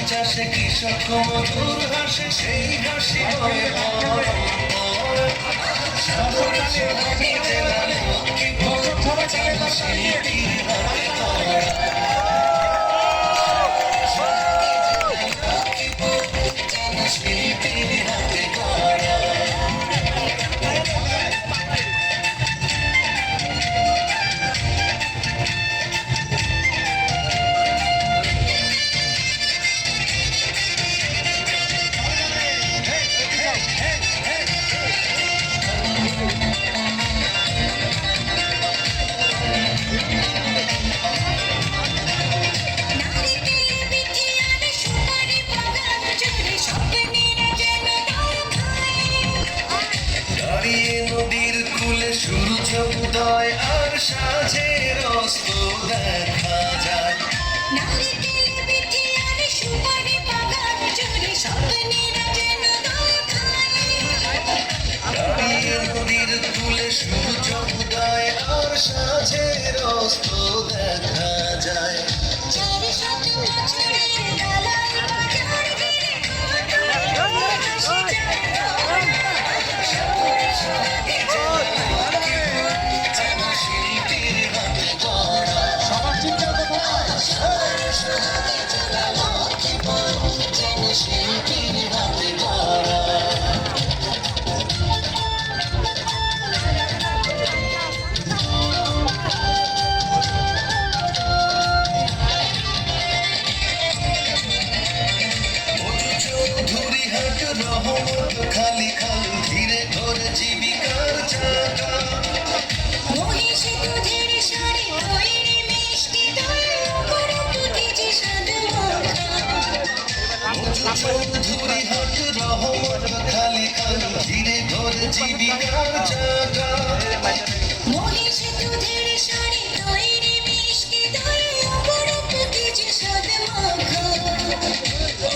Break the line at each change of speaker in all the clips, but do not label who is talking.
চাষে কৃষক মধুর হাসে সেই হাসি হয়ে নদীর কূলে সূর্য উদয় আর সাঁঝের অস্ত দেখা যায়। নদীর কূলে সূর্য উদয় আর সাঁঝের অস্ত দেখা যায়। রহমত খালি খাল ধীরে ঘরে জীবিকার চাকা। চৌধুরী হাট রহমত খালি খাল ধীরে ঘরে জীবিকার চাকা।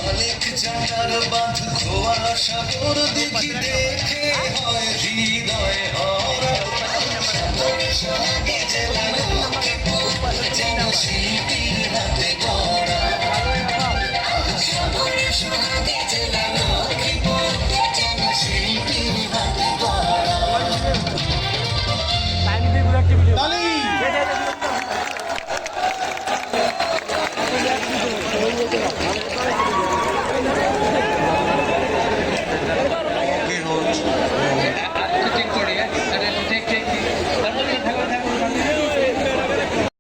অনেক জানার বাঁধ খোয়া সাগর দেখি দেখে হয় হৃদয় হরা। যেন শিল্পীর হাতে গড়া শিল্পীর হাতে গড়া।